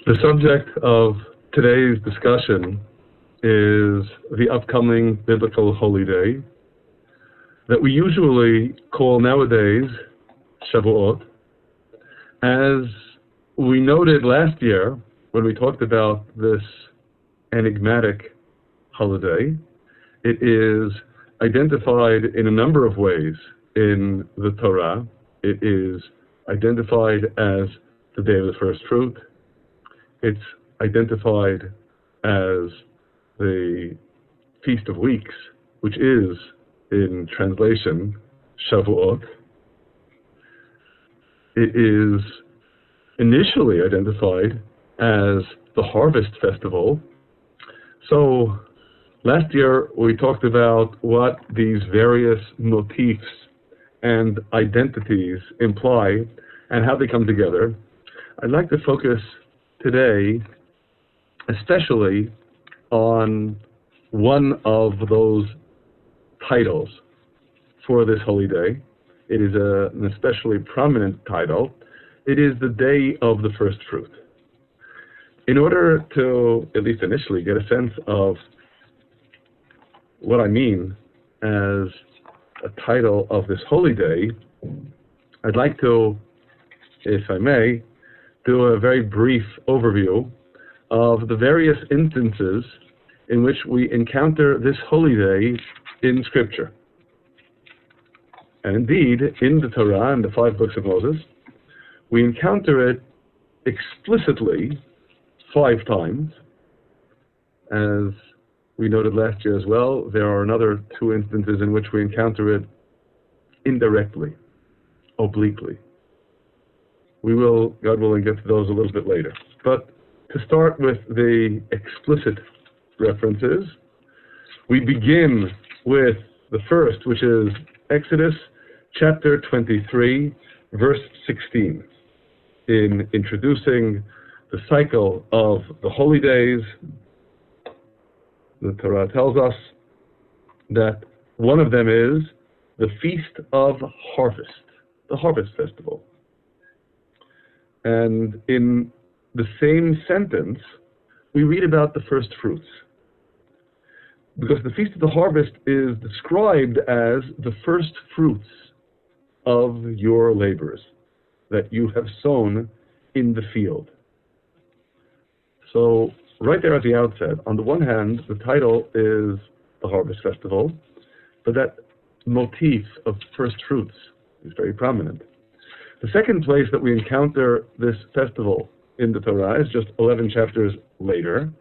The subject of today's discussion is the upcoming biblical holy day that we usually call nowadays Shavuot. As we noted last year when we talked about this enigmatic holiday, it is identified in a number of ways in the Torah. It is identified as the day of the first fruit. It's identified as the Feast of Weeks, which is, in translation, Shavuot. It is initially identified as the Harvest Festival. So, last year we talked about what these various motifs and identities imply and how they come together. I'd like to focus today especially on one of those titles for this holy day. It is an especially prominent title. It is the Day of the First Fruit. In order to, at least initially, get a sense of what I mean as a title of this holy day, I'd like to, if I may, do a very brief overview of the various instances in which we encounter this holy day in Scripture. And indeed, in the Torah and the 5 books of Moses, we encounter it explicitly 5 times. As we noted last year as well, there are another 2 instances in which we encounter it indirectly, obliquely. We will, God willing, get to those a little bit later. But to start with the explicit references, we begin with the first, which is Exodus chapter 23, verse 16. In introducing the cycle of the holy days, the Torah tells us that one of them is the Feast of Harvest, the Harvest Festival. And in the same sentence, we read about the first fruits. Because the Feast of the Harvest is described as the first fruits of your labors that you have sown in the field. So, right there at the outset, on the one hand, the title is the Harvest Festival, but that motif of first fruits is very prominent. The second place that we encounter this festival in the Torah is just 11 chapters later.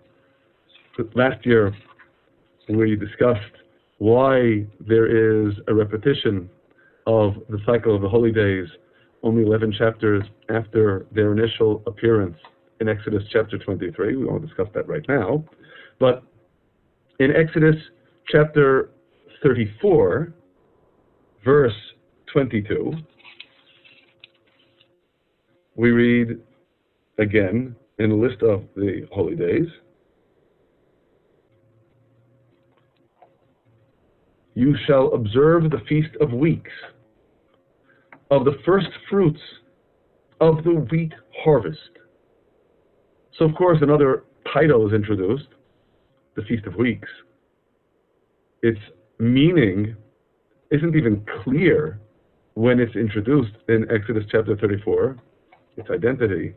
Last year, we discussed why there is a repetition of the cycle of the holy days only 11 chapters after their initial appearance in Exodus chapter 23. We won't discuss that right now. But in Exodus chapter 34, verse 22, we read again in the list of the holy days, you shall observe the Feast of Weeks, of the first fruits of the wheat harvest. So, of course, another title is introduced, the Feast of Weeks. Its meaning isn't even clear when it's introduced in Exodus chapter 34. Its identity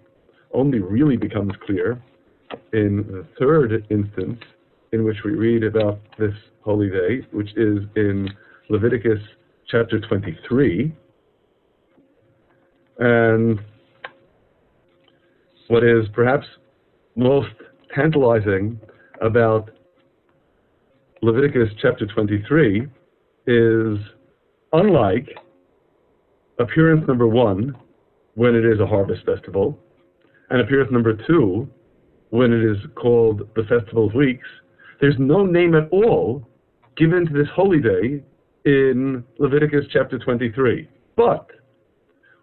only really becomes clear in the third instance in which we read about this holy day, which is in Leviticus chapter 23. And what is perhaps most tantalizing about Leviticus chapter 23 is, unlike appearance number 1, when it is a harvest festival, and appearance number 2, when it is called the Festival of Weeks, there's no name at all given to this holy day in Leviticus chapter 23. But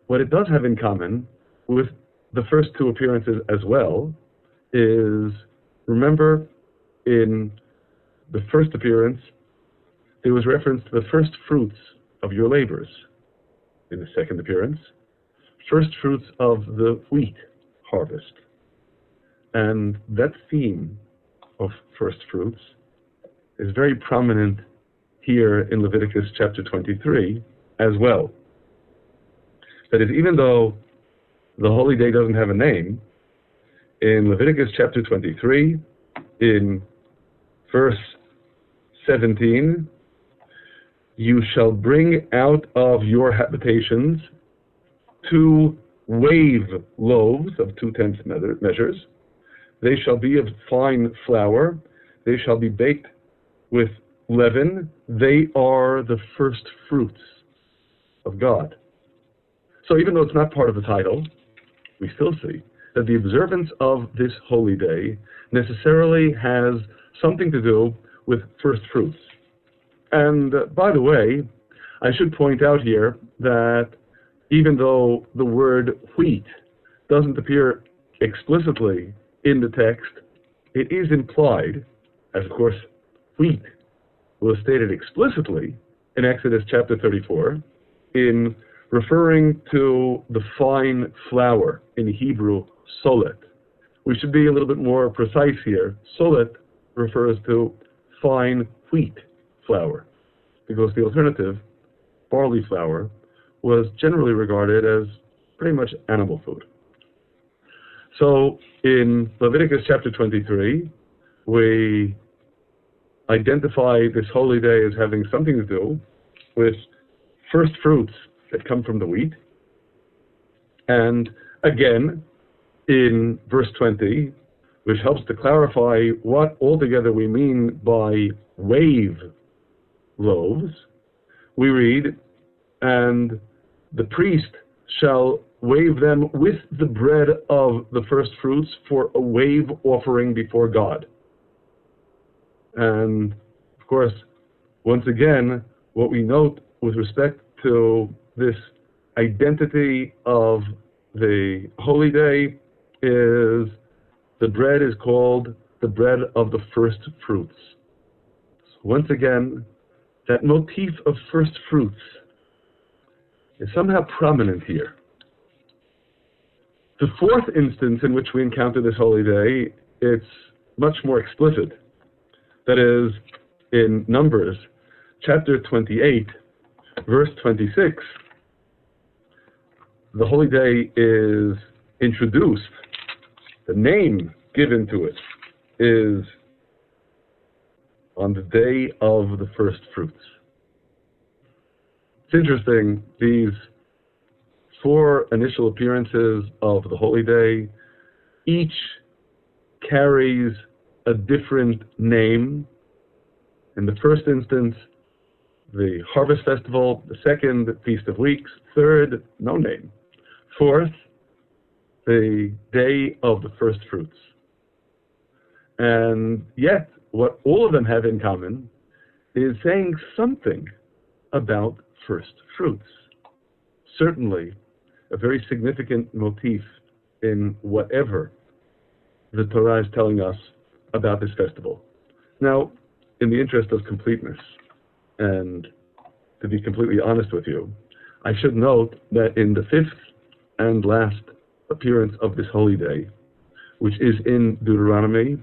what it does have in common with the first 2 appearances as well is, remember, in the first appearance, there was reference to the first fruits of your labors. In the second appearance, first fruits of the wheat harvest. And that theme of first fruits is very prominent here in Leviticus chapter 23 as well. That is, even though the holy day doesn't have a name, in Leviticus chapter 23, in verse 17, you shall bring out of your habitations 2 wave loaves of 2/10 measures. They shall be of fine flour. They shall be baked with leaven. They are the first fruits of God. So even though it's not part of the title, we still see that the observance of this holy day necessarily has something to do with first fruits. And by the way, I should point out here that even though the word wheat doesn't appear explicitly in the text, it is implied, as of course wheat was stated explicitly in Exodus chapter 34, in referring to the fine flour, in Hebrew, solet. We should be a little bit more precise here. Solet refers to fine wheat flour, because the alternative, barley flour, was generally regarded as pretty much animal food. So in Leviticus chapter 23, we identify this holy day as having something to do with first fruits that come from the wheat. And again, in verse 20, which helps to clarify what altogether we mean by wave loaves, we read, and the priest shall wave them with the bread of the first fruits for a wave offering before God. And of course, once again, what we note with respect to this identity of the holy day is the bread is called the bread of the first fruits. So once again, that motif of first fruits is somehow prominent here. The fourth instance in which we encounter this holy day, it's much more explicit. That is, in Numbers chapter 28, verse 26, the holy day is introduced. The name given to it is on the day of the first fruits. It's interesting, these 4 initial appearances of the holy day, each carries a different name. In the first instance, the Harvest Festival; the second, Feast of Weeks; third, no name; fourth, the Day of the First Fruits. And yet, what all of them have in common is saying something about first fruits. Certainly, a very significant motif in whatever the Torah is telling us about this festival. Now, in the interest of completeness, and to be completely honest with you, I should note that in the 5th and last appearance of this holy day, which is in Deuteronomy,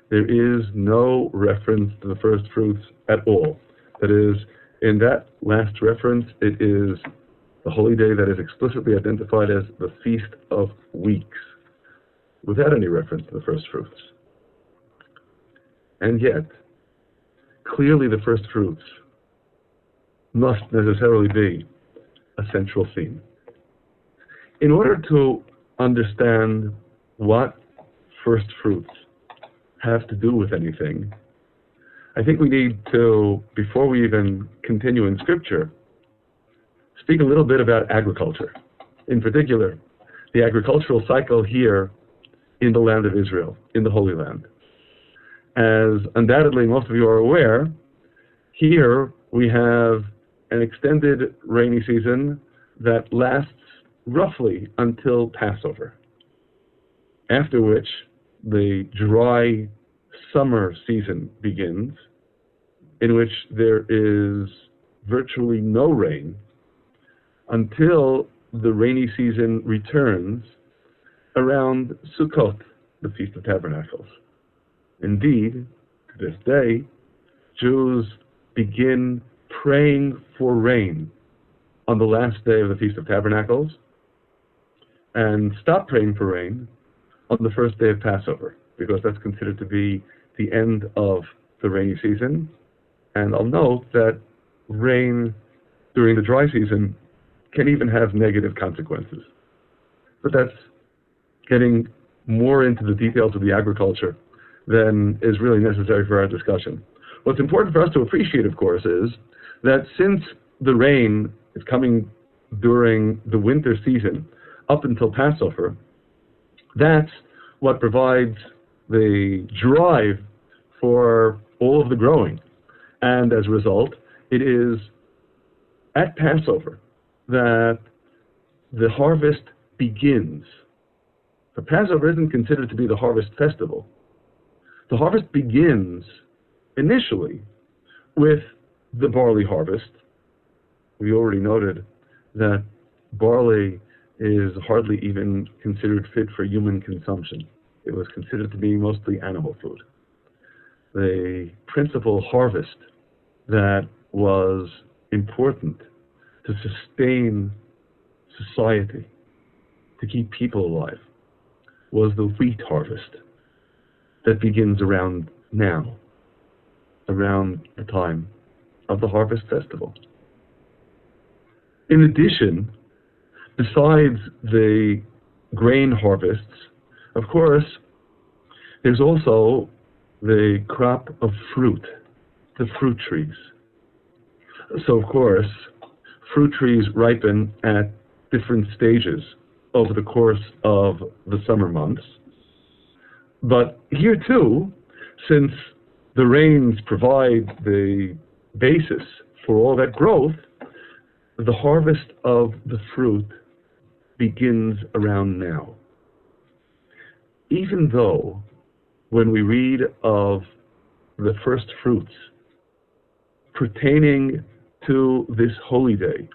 there is no reference to the first fruits at all. That is, in that last reference, it is the holy day that is explicitly identified as the Feast of Weeks, without any reference to the first fruits. And yet, clearly the first fruits must necessarily be a central theme. In order to understand what first fruits have to do with anything, I think we need to, before we even continue in Scripture, speak a little bit about agriculture. In particular, the agricultural cycle here in the land of Israel, in the Holy Land. As undoubtedly most of you are aware, here we have an extended rainy season that lasts roughly until Passover, after which the dry summer season begins, in which there is virtually no rain until the rainy season returns around Sukkot, the Feast of Tabernacles. Indeed, to this day, Jews begin praying for rain on the last day of the Feast of Tabernacles and stop praying for rain on the first day of Passover, because that's considered to be the end of the rainy season. And I'll note that rain during the dry season can even have negative consequences. But that's getting more into the details of the agriculture than is really necessary for our discussion. What's important for us to appreciate, of course, is that since the rain is coming during the winter season up until Passover, that's what provides the drive for all of the growing. And as a result, it is at Passover that the harvest begins. The Passover isn't considered to be the harvest festival. The harvest begins initially with the barley harvest. We already noted that barley is hardly even considered fit for human consumption. It was considered to be mostly animal food. The principal harvest that was important to sustain society, to keep people alive, was the wheat harvest that begins around now, around the time of the harvest festival. In addition, besides the grain harvests, of course, there's also the crop of fruit, the fruit trees. So, of course, fruit trees ripen at different stages over the course of the summer months. But here too, since the rains provide the basis for all that growth, the harvest of the fruit begins around now. Even though when we read of the first fruits pertaining to this holy day,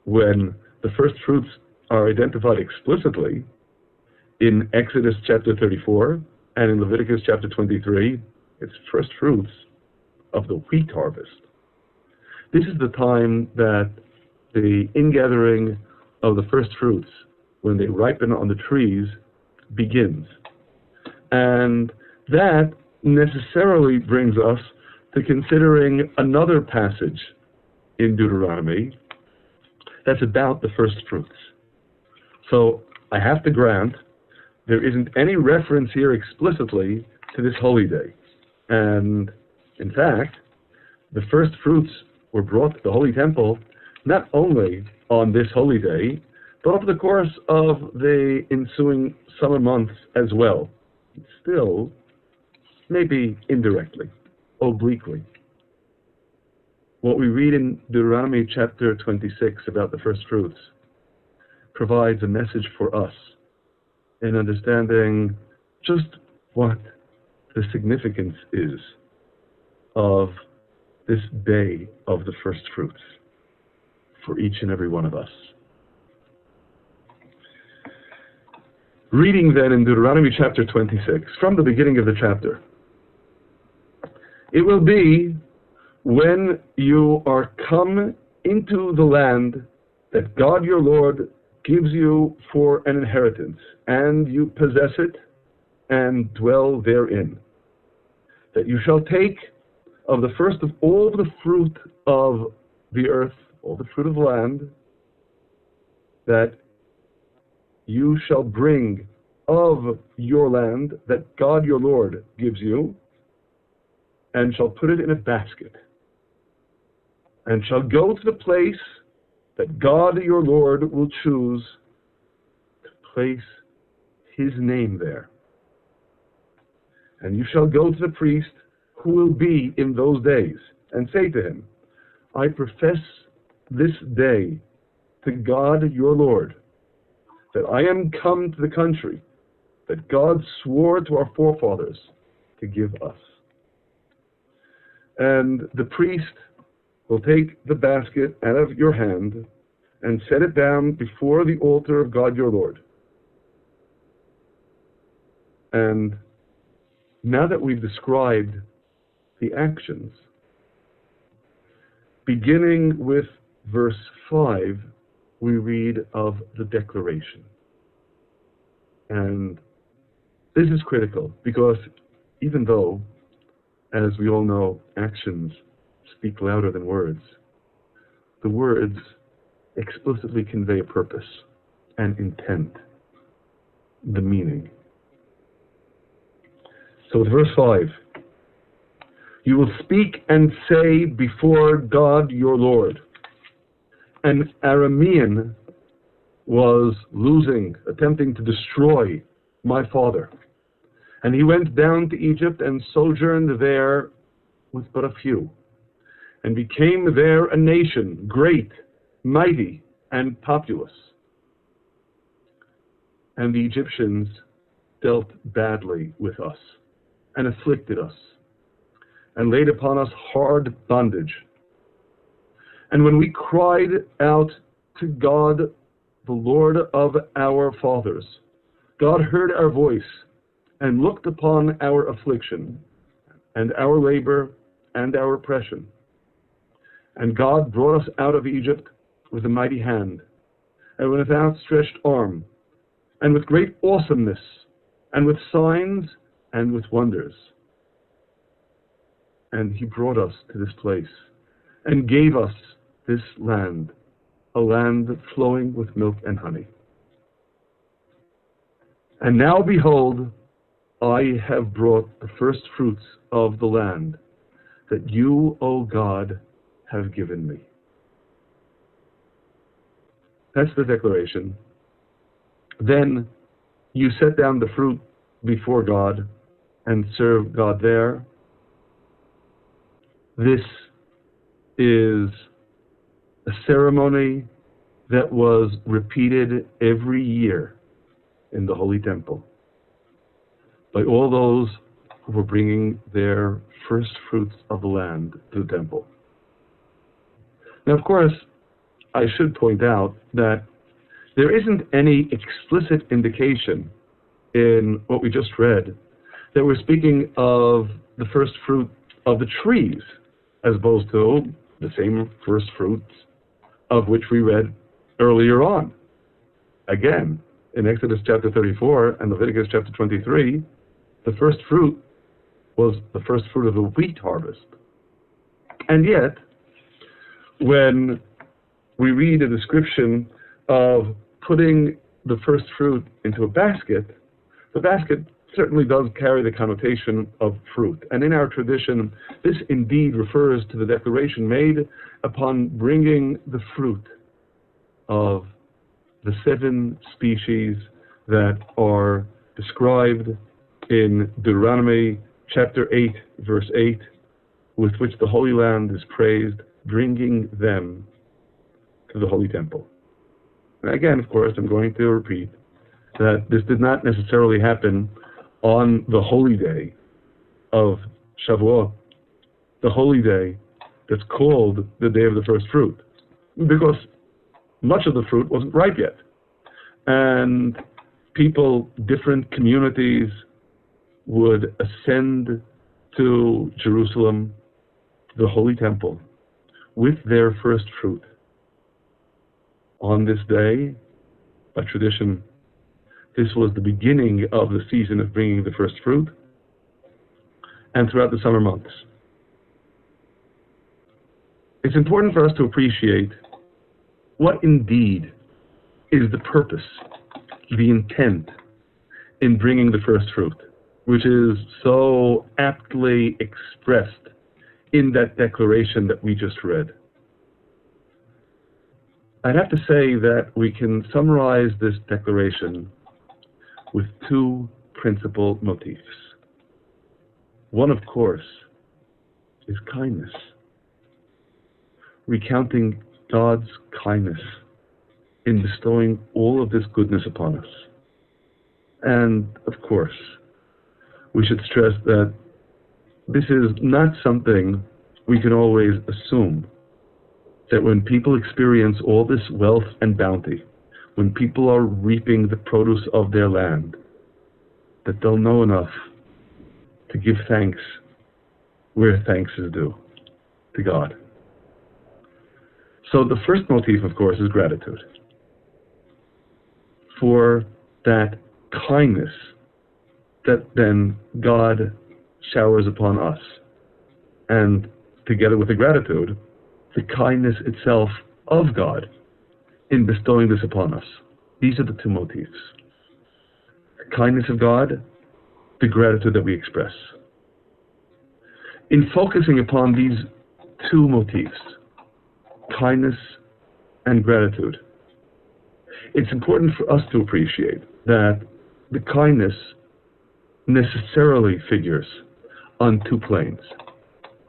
when the first fruits are identified explicitly in Exodus chapter 34 and in Leviticus chapter 23, it's first fruits of the wheat harvest. This is the time that the ingathering of the first fruits, when they ripen on the trees, begins. And that necessarily brings us to considering another passage in Deuteronomy that's about the first fruits. So I have to grant there isn't any reference here explicitly to this holy day. And in fact, the first fruits were brought to the Holy Temple not only on this holy day, but over the course of the ensuing summer months as well. Still, maybe indirectly, obliquely. What we read in Deuteronomy chapter 26 about the first fruits provides a message for us in understanding just what the significance is of this day of the first fruits for each and every one of us. Reading then in Deuteronomy chapter 26, from the beginning of the chapter, it will be when you are come into the land that God your Lord gives you for an inheritance, and you possess it and dwell therein, that you shall take of the first of all the fruit of the earth, all the fruit of the land, that you shall bring of your land that God your Lord gives you, and shall put it in a basket, and shall go to the place that God your Lord will choose to place his name there. And you shall go to the priest who will be in those days, and say to him, I profess this day to God your Lord, that I am come to the country that God swore to our forefathers to give us. And the priest will take the basket out of your hand and set it down before the altar of God your Lord. And now that we've described the actions, beginning with verse 5, we read of the declaration. And this is critical because even though, as we all know, actions speak louder than words, the words explicitly convey a purpose and intent, the meaning. So with verse 5, you will speak and say before God your Lord. An Aramean was attempting to destroy my father. And he went down to Egypt and sojourned there with but a few, and became there a nation, great, mighty, and populous. And the Egyptians dealt badly with us, and afflicted us, and laid upon us hard bondage. And when we cried out to God, the Lord of our fathers, God heard our voice, and looked upon our affliction, and our labor, and our oppression. And God brought us out of Egypt with a mighty hand, and with an outstretched arm, and with great awesomeness, and with signs, and with wonders. And he brought us to this place, and gave us this land, a land flowing with milk and honey. And now behold, I have brought the first fruits of the land that you, O God, have given me. That's the declaration. Then you set down the fruit before God and serve God there. This is a ceremony that was repeated every year in the Holy Temple by all those who were bringing their first fruits of the land to the temple. Now, of course, I should point out that there isn't any explicit indication in what we just read that we're speaking of the first fruit of the trees, as opposed to the same first fruits of which we read earlier on. Again, in Exodus chapter 34 and Leviticus chapter 23, the first fruit was the first fruit of the wheat harvest. And yet, when we read a description of putting the first fruit into a basket, the basket certainly does carry the connotation of fruit. And in our tradition, this indeed refers to the declaration made upon bringing the fruit of the 7 species that are described in Deuteronomy chapter 8, verse 8, with which the Holy Land is praised, bringing them to the Holy Temple. And again, of course, I'm going to repeat that this did not necessarily happen on the holy day of Shavuot, the holy day that's called the day of the first fruit, because much of the fruit wasn't ripe yet. And people, different communities, would ascend to Jerusalem, the Holy Temple, with their first fruit. On this day, by tradition, this was the beginning of the season of bringing the first fruit, and throughout the summer months. It's important for us to appreciate what indeed is the purpose, the intent in bringing the first fruit, which is so aptly expressed in that declaration that we just read. I'd have to say that we can summarize this declaration with 2 principal motifs. One, of course, is kindness, recounting God's kindness in bestowing all of this goodness upon us. And, of course, we should stress that this is not something we can always assume, that when people experience all this wealth and bounty, when people are reaping the produce of their land, that they'll know enough to give thanks where thanks is due, to God. So the first motif, of course, is gratitude for that kindness that then God showers upon us. And together with the gratitude, the kindness itself of God in bestowing this upon us. These are the two motifs. The kindness of God, the gratitude that we express. In focusing upon these two motifs, kindness and gratitude, it's important for us to appreciate that the kindness necessarily figures on two planes.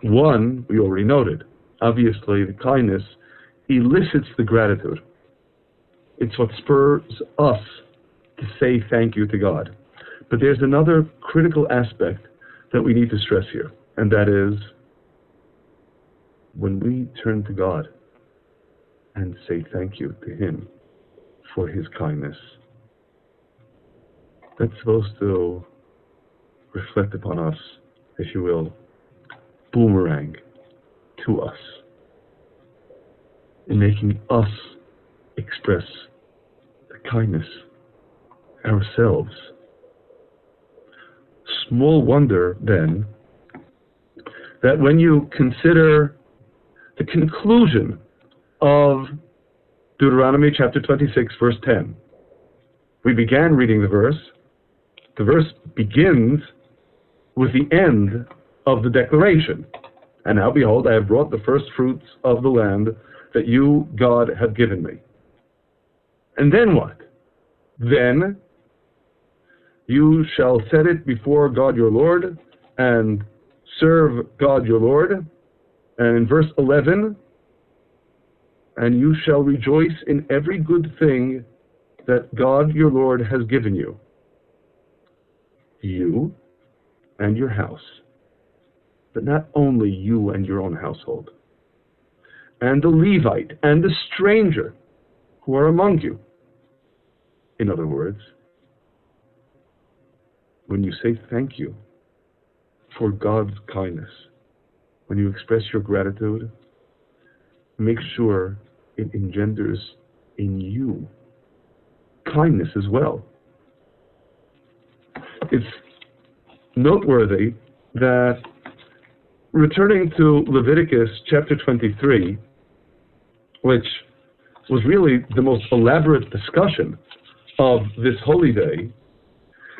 One, we already noted. Obviously, the kindness elicits the gratitude. It's what spurs us to say thank you to God. But there's another critical aspect that we need to stress here, and that is when we turn to God and say thank you to Him for His kindness, that's supposed to reflect upon us, if you will, boomerang to us, in making us express the kindness ourselves. Small wonder, then, that when you consider the conclusion of Deuteronomy chapter 26, verse 10, we began reading the verse. The verse begins with the end of the declaration. And now, behold, I have brought the first fruits of the land that you, God, have given me. And then what? Then you shall set it before God your Lord and serve God your Lord. And in verse 11, and you shall rejoice in every good thing that God your Lord has given you, you and your house. But not only you and your own household, and the Levite and the stranger who are among you. In other words, when you say thank you for God's kindness, when you express your gratitude, make sure it engenders in you kindness as well. It's noteworthy that returning to Leviticus chapter 23, which was really the most elaborate discussion of this holy day,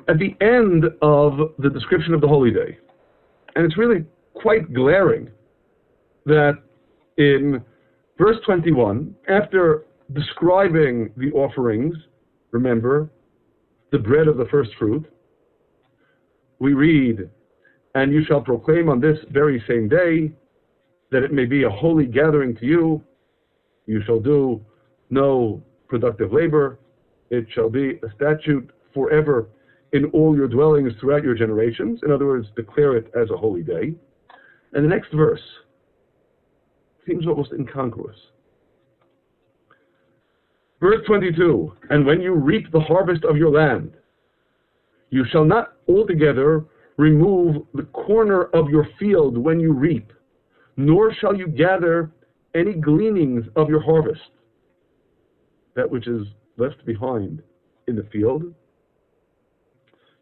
at the end of the description of the holy day, and it's really quite glaring that in verse 21, after describing the offerings, remember, the bread of the first fruit, we read, and you shall proclaim on this very same day that it may be a holy gathering to you. You shall do no productive labor. It shall be a statute forever in all your dwellings throughout your generations. In other words, declare it as a holy day. And the next verse seems almost incongruous. Verse 22, and when you reap the harvest of your land, you shall not altogether remove the corner of your field when you reap, nor shall you gather any gleanings of your harvest, that which is left behind in the field.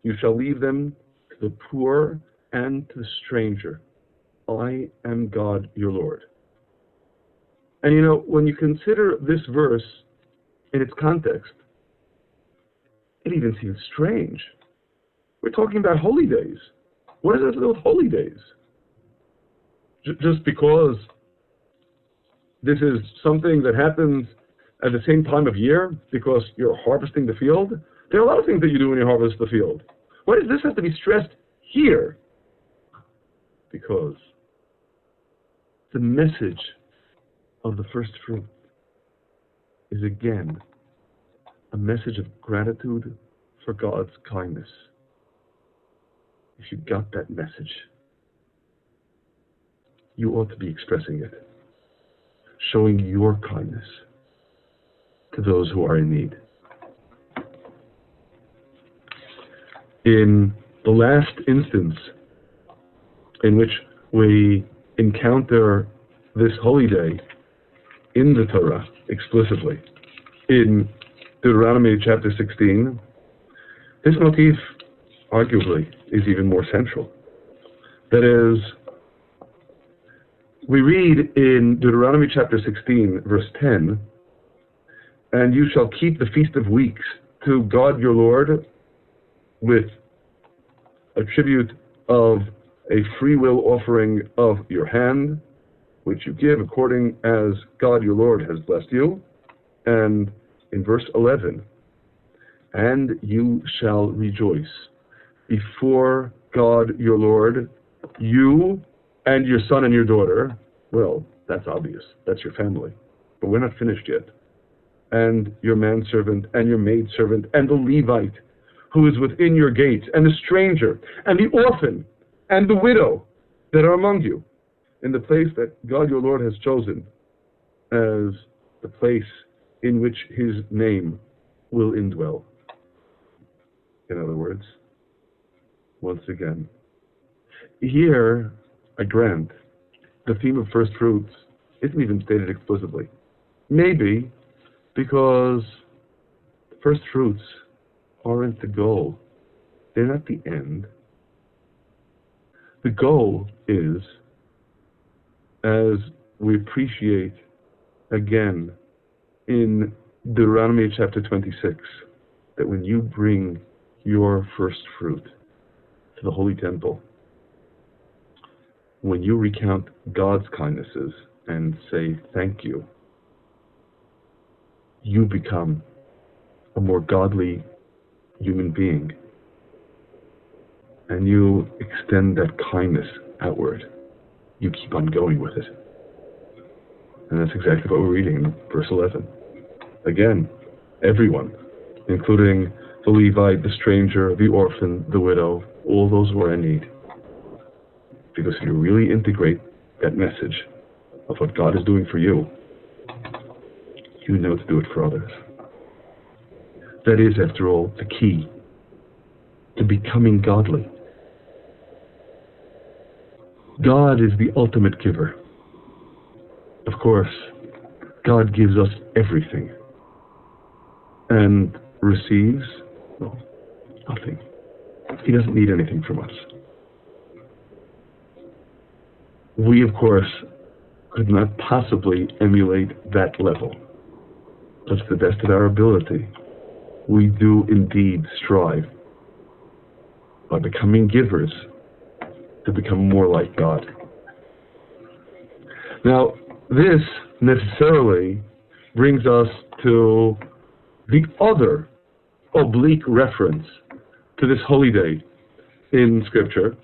You shall leave them to the poor and to the stranger. I am God your Lord. And you know, when you consider this verse in its context, it even seems strange. We're talking about holy days. What does that have to do with holy days? Just because this is something that happens at the same time of year, because you're harvesting the field? There are a lot of things that you do when you harvest the field. Why does this have to be stressed here? Because the message of the first fruit is again a message of gratitude for God's kindness. If you got that message, you ought to be expressing it, showing your kindness to those who are in need. In the last instance in which we encounter this holy day in the Torah explicitly, in Deuteronomy chapter 16, this motif arguably is even more central. That is, we read in Deuteronomy chapter 16, verse 10, "And you shall keep the Feast of Weeks to God your Lord with a tribute of a free will offering of your hand, which you give according as God your Lord has blessed you." And in verse 11, "And you shall rejoice before God your Lord, you and your son and your daughter." Well, that's obvious. That's your family. But we're not finished yet. "And your manservant and your maidservant and the Levite who is within your gates, and the stranger and the orphan and the widow that are among you, in the place that God your Lord has chosen as the place in which his name will indwell." In other words, once again, here, I grant, the theme of first fruits isn't even stated explicitly. Maybe because first fruits aren't the goal. They're not the end. The goal is, as we appreciate again in Deuteronomy chapter 26, that when you bring your first fruit to the Holy Temple, when you recount God's kindnesses and say thank you, you become a more godly human being, and you extend that kindness outward. You keep on going with it. And that's exactly what we're reading in verse 11. Again, everyone, including the Levite, the stranger, the orphan, the widow, all those who are in need. Because if you really integrate that message of what God is doing for you, you know to do it for others. That is, after all, the key to becoming godly. God is the ultimate giver. Of course, God gives us everything and receives, well, nothing. He doesn't need anything from us. We, of course, could not possibly emulate that level. But to the best of our ability, we do indeed strive, by becoming givers, to become more like God. Now, this necessarily brings us to the other oblique reference to this holy day in Scripture.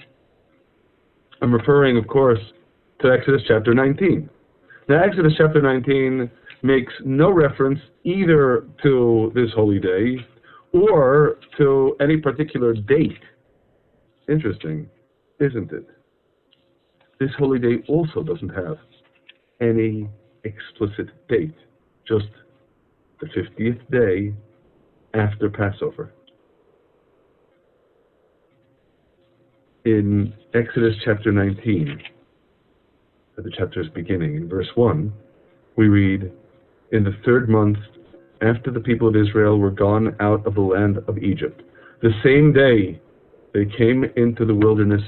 I'm referring, of course, to Exodus chapter 19. Now, Exodus chapter 19 makes no reference either to this holy day or to any particular date. Interesting, isn't it? This holy day also doesn't have any explicit date, just the 50th day after Passover. In Exodus chapter 19, at the chapter's beginning, in verse 1, we read, "In the 3rd month, after the people of Israel were gone out of the land of Egypt, the same day they came into the wilderness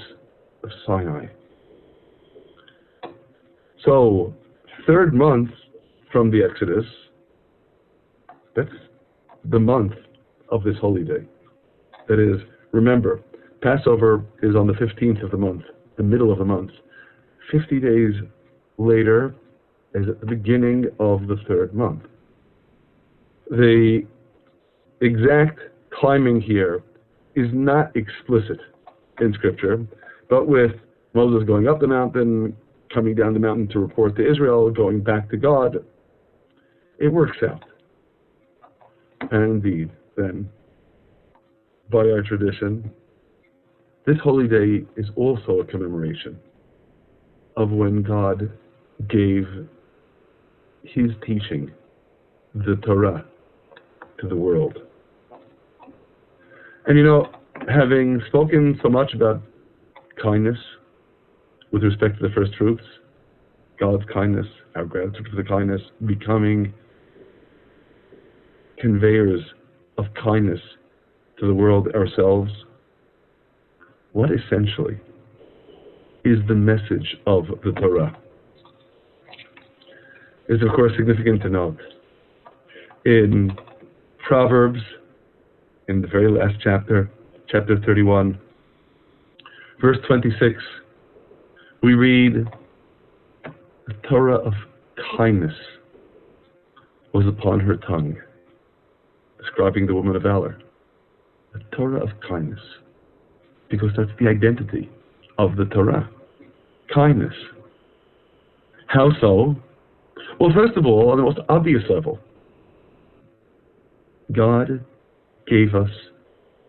of Sinai." So, 3rd month from the Exodus, that's the month of this holy day. That is, remember, Passover is on the 15th of the month, the middle of the month. 50 days later is at the beginning of the 3rd month. The exact timing here is not explicit in Scripture, but with Moses going up the mountain, coming down the mountain to report to Israel, going back to God, it works out. And indeed, then, by our tradition, this holy day is also a commemoration of when God gave his teaching, the Torah, to the world. And you know, Having spoken so much about kindness with respect to the first fruits, God's kindness, our gratitude for the kindness, becoming conveyors of kindness to the world ourselves, what essentially is the message of the Torah? It's of course significant to note. In Proverbs, in the very last chapter, chapter 31, verse 26, we read, the Torah of kindness was upon her tongue, describing the woman of valor. The Torah of kindness, because that's the identity of the Torah. Kindness. How so? Well, first of all, on the most obvious level, God gave us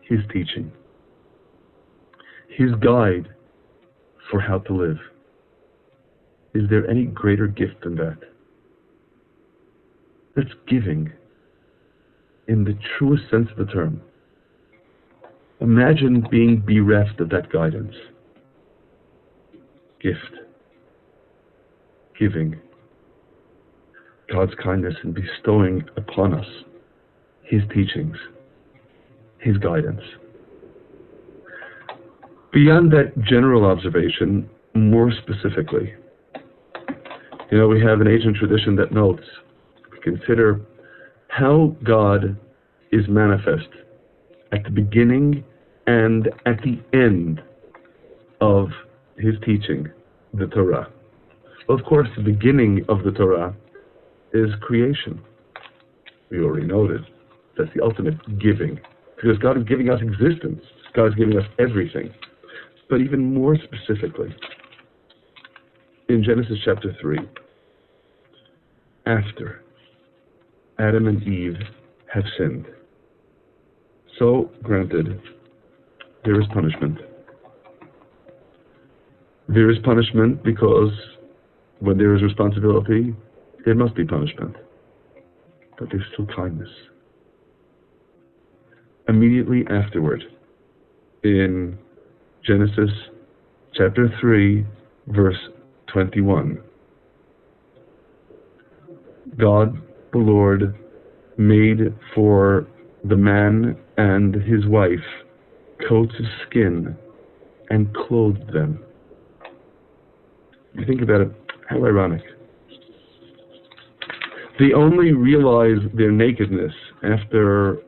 His teaching, His guide for how to live. Is there any greater gift than that? That's giving in the truest sense of the term. Imagine being bereft of that guidance. Gift. Giving. God's kindness in bestowing upon us His teachings, His guidance. Beyond that general observation, more specifically, we have an ancient tradition that notes, consider how God is manifest at the beginning and at the end of His teaching, the Torah. Well, of course, the beginning of the Torah is creation. We already noted that's the ultimate giving, because God is giving us existence. God is giving us everything. But even more specifically, in Genesis chapter 3, after Adam and Eve have sinned, so granted, there is punishment. There is punishment because when there is responsibility, there must be punishment. But there's still kindness. Immediately afterward, in Genesis chapter 3, verse 21, God, the Lord, made for the man and his wife coats of skin and clothed them. You think about it, how ironic. They only realize their nakedness after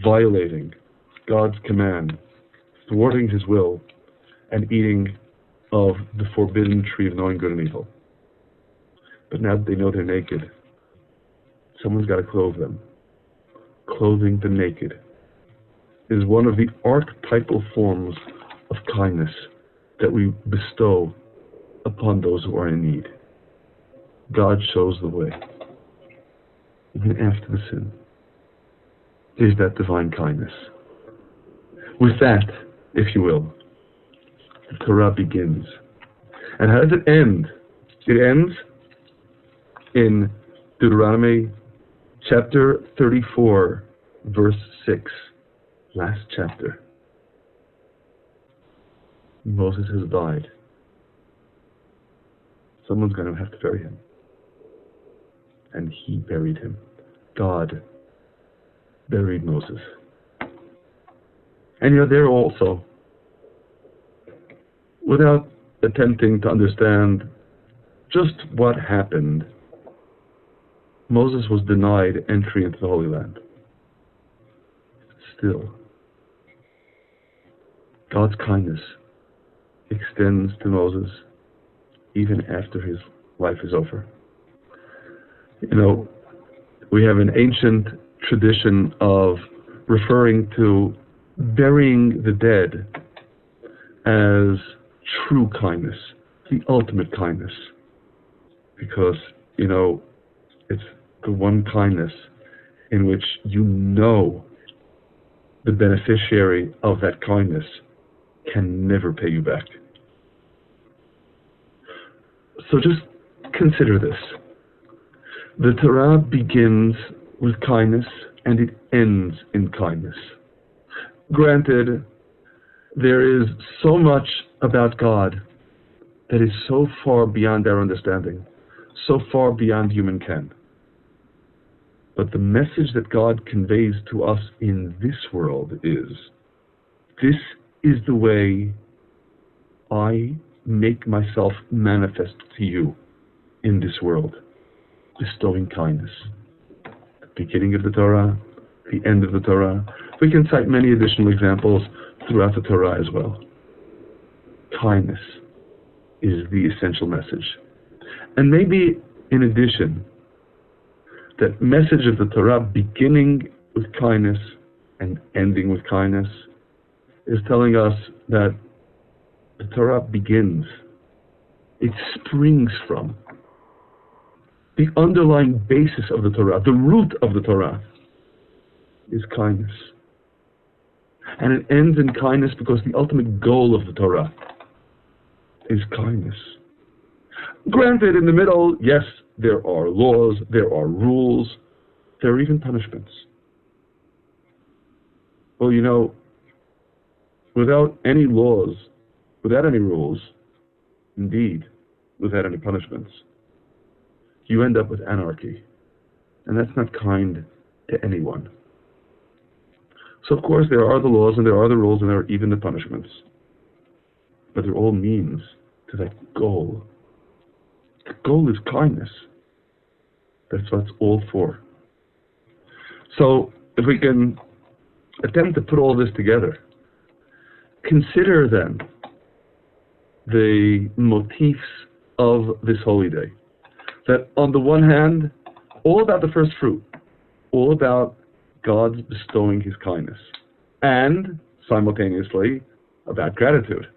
violating God's command, thwarting His will, and eating of the forbidden tree of knowing good and evil. But now that they know they're naked, someone's got to clothe them. Clothing the naked is one of the archetypal forms of kindness that we bestow upon those who are in need. God shows the way. Even after the sin, is that divine kindness. With that, if you will, the Torah begins. And how does it end? It ends in Deuteronomy chapter 34, verse 6, last chapter. Moses has died. Someone's going to have to bury him. And He buried him. God buried Moses. And there also, without attempting to understand just what happened, Moses was denied entry into the Holy Land. Still, God's kindness extends to Moses even after his life is over. We have an ancient tradition of referring to burying the dead as true kindness, the ultimate kindness, because, it's the one kindness in which the beneficiary of that kindness can never pay you back. So just consider this. The Torah begins with kindness and it ends in kindness. Granted, there is so much about God that is so far beyond our understanding, so far beyond human ken. But the message that God conveys to us in this world is, this is the way I make myself manifest to you in this world, bestowing kindness. The beginning of the Torah, the end of the Torah. We can cite many additional examples throughout the Torah as well. Kindness is the essential message. And maybe in addition, that message of the Torah beginning with kindness and ending with kindness is telling us that the Torah begins, it springs from the underlying basis of the Torah, the root of the Torah is kindness. And it ends in kindness because the ultimate goal of the Torah is kindness. Granted, in the middle, yes, there are laws, there are rules, there are even punishments. Well, you know, without any laws, without any rules, indeed, without any punishments, you end up with anarchy. And that's not kind to anyone. So, of course, there are the laws, and there are the rules, and there are even the punishments. But they're all means to that goal. The goal is kindness. That's what it's all for. So, if we can attempt to put all this together, consider then the motifs of this holy day. That on the one hand, all about the first fruit, all about God's bestowing his kindness, and simultaneously about gratitude,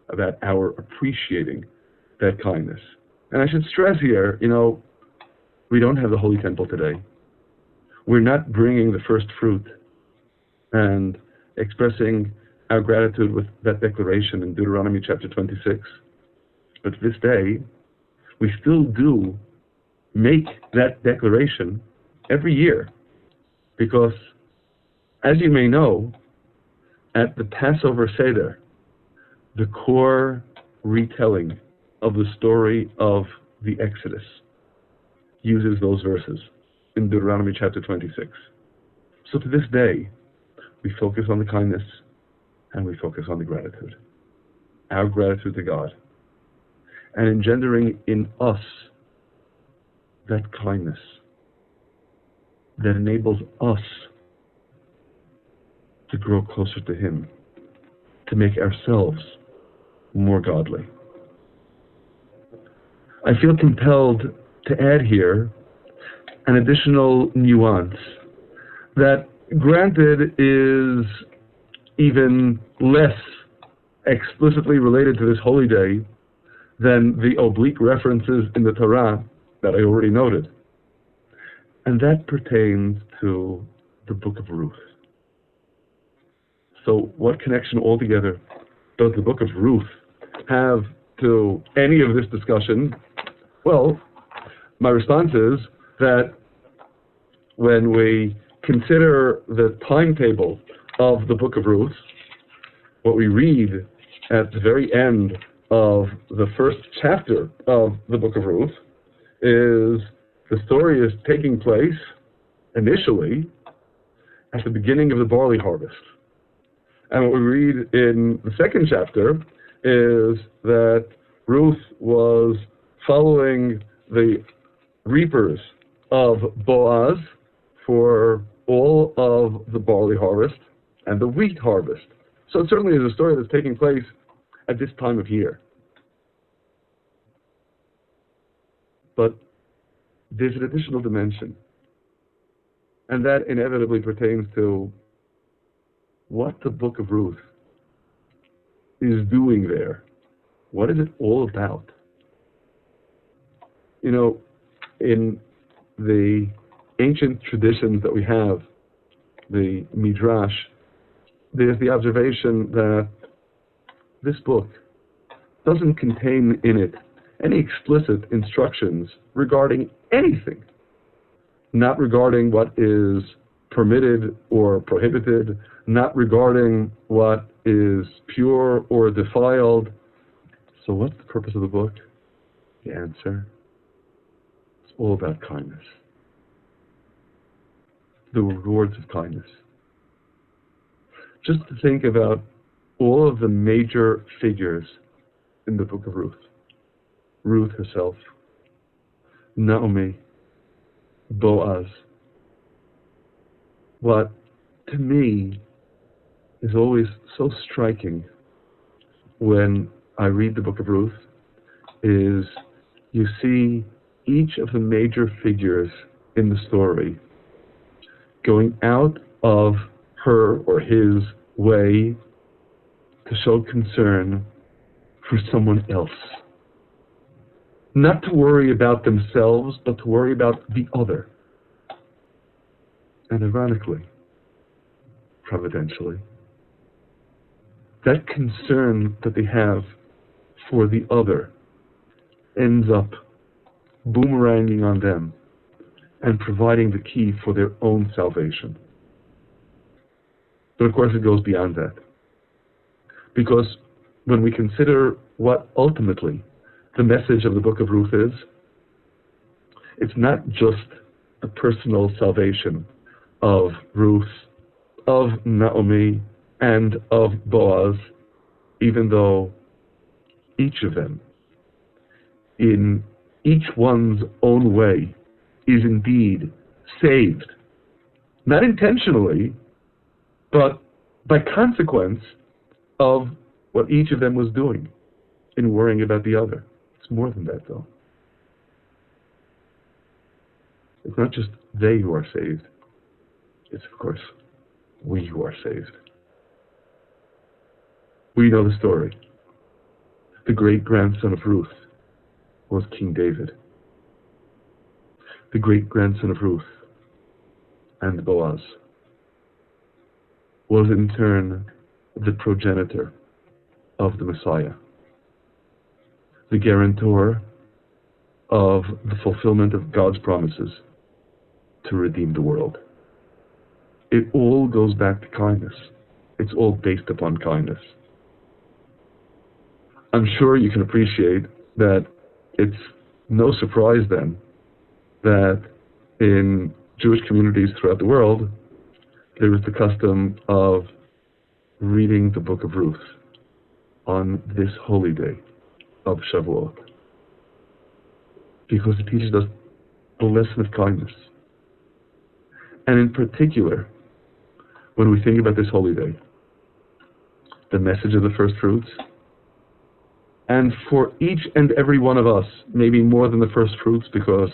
about our appreciating that kindness. And I should stress here, you know, we don't have the Holy Temple today. We're not bringing the first fruit and expressing our gratitude with that declaration in Deuteronomy chapter 26. But this day, we still do make that declaration every year. Because, as you may know, at the Passover Seder, the core retelling of the story of the Exodus uses those verses in Deuteronomy chapter 26. So to this day, we focus on the kindness and we focus on the gratitude. Our gratitude to God. And engendering in us that kindness that enables us to grow closer to him, to make ourselves more godly. I feel compelled to add here an additional nuance that, granted, is even less explicitly related to this holy day than the oblique references in the Torah that I already noted. And that pertains to the book of Ruth. So what connection altogether does the book of Ruth have to any of this discussion? Well, my response is that when we consider the timetable of the book of Ruth, what we read at the very end of the first chapter of the book of Ruth is the story is taking place initially at the beginning of the barley harvest. And what we read in the second chapter is that Ruth was following the reapers of Boaz for all of the barley harvest and the wheat harvest. So it certainly is a story that's taking place at this time of year. But there's an additional dimension, and that inevitably pertains to what the book of Ruth is doing there. What is it all about? You know, in the ancient traditions that we have, the Midrash, there's the observation that this book doesn't contain in it any explicit instructions regarding anything, not regarding what is permitted or prohibited, not regarding what is pure or defiled. So what's the purpose of the book? The answer: it's all about kindness. The rewards of kindness. Just to think about all of the major figures in the book of Ruth. Ruth herself, Naomi, Boaz. What, to me, is always so striking when I read the book of Ruth is you see each of the major figures in the story going out of her or his way to show concern for someone else. Not to worry about themselves, but to worry about the other. And ironically, providentially, that concern that they have for the other ends up boomeranging on them and providing the key for their own salvation. But of course it goes beyond that. Because when we consider what ultimately the message of the book of Ruth is, it's not just the personal salvation of Ruth, of Naomi, and of Boaz, even though each of them, in each one's own way, is indeed saved. Not intentionally, but by consequence of what each of them was doing in worrying about the other. It's more than that, though. It's not just they who are saved. It's, of course, we who are saved. We know the story. The great-grandson of Ruth was King David. The great-grandson of Ruth and Boaz was in turn the progenitor of the Messiah, the guarantor of the fulfillment of God's promises to redeem the world. It all goes back to kindness. It's all based upon kindness. I'm sure you can appreciate that it's no surprise then that in Jewish communities throughout the world, there is the custom of reading the book of Ruth on this holy day of Shavuot, because it teaches us the lesson of kindness. And in particular, when we think about this holy day, the message of the first fruits, and for each and every one of us, maybe more than the first fruits, because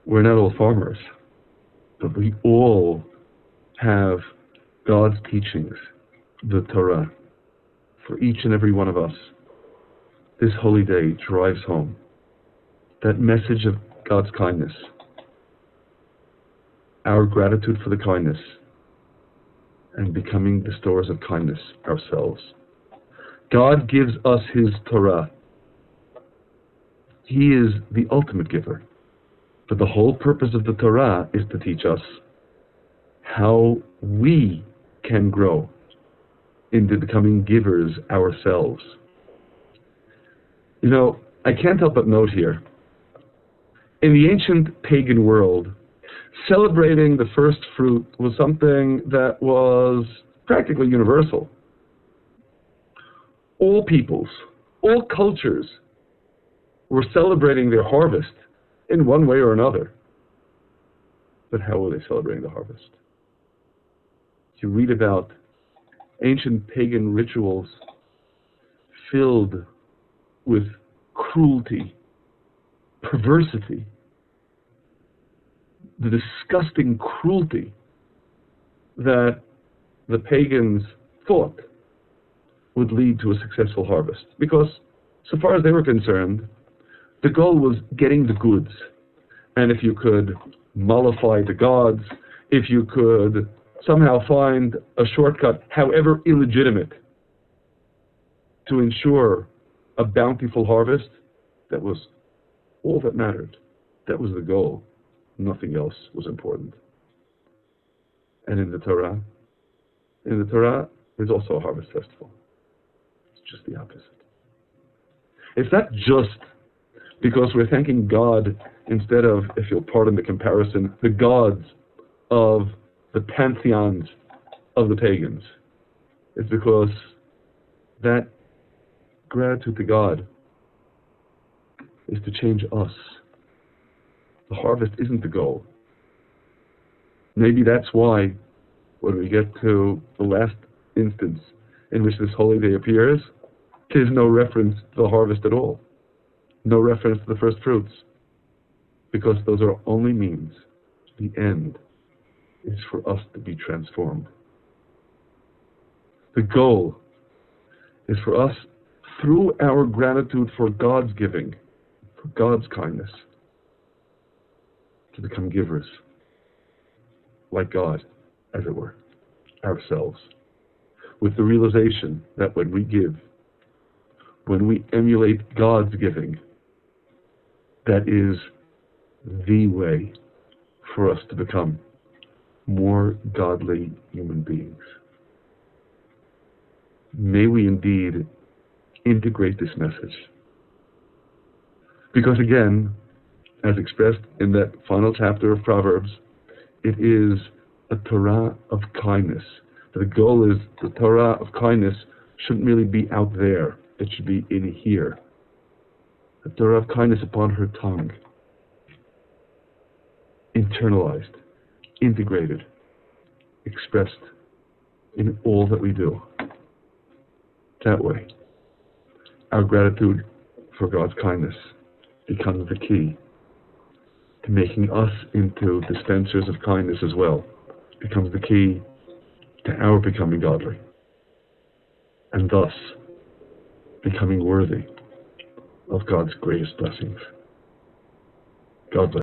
we're not all farmers, but we all have God's teachings, the Torah. For each and every one of us, this holy day drives home that message of God's kindness, our gratitude for the kindness, and becoming the stores of kindness ourselves. God gives us His Torah. He is the ultimate giver. But the whole purpose of the Torah is to teach us how we can grow into becoming givers ourselves. You know, I can't help but note here, in the ancient pagan world, celebrating the first fruit was something that was practically universal. All peoples, all cultures were celebrating their harvest in one way or another. But how were they celebrating the harvest? You read about ancient pagan rituals filled with cruelty, perversity, the disgusting cruelty that the pagans thought would lead to a successful harvest. Because, so far as they were concerned, the goal was getting the goods. And if you could mollify the gods, if you could somehow find a shortcut, however illegitimate, to ensure a bountiful harvest, that was all that mattered. That was the goal. Nothing else was important. And in the Torah, in the Torah, there's also a harvest festival. It's just the opposite. It's not just because we're thanking God instead of, if you'll pardon the comparison, the gods of the pantheons of the pagans. It's because that gratitude to God is to change us. The harvest isn't the goal. Maybe that's why when we get to the last instance in which this holy day appears, there's no reference to the harvest at all. No reference to the first fruits. Because those are only means. The end is for us to be transformed. The goal is for us, through our gratitude for God's giving, for God's kindness, to become givers, like God, as it were, ourselves, with the realization that when we give, when we emulate God's giving, that is the way for us to become more godly human beings. May we indeed integrate this message. Because again, as expressed in that final chapter of Proverbs, it is a Torah of kindness. The goal is the Torah of kindness shouldn't really be out there. It should be in here. The Torah of kindness upon her tongue. Internalized, integrated, expressed in all that we do. That way, our gratitude for God's kindness becomes the key to making us into dispensers of kindness as well. Becomes the key to our becoming godly, and thus becoming worthy of God's greatest blessings. God bless.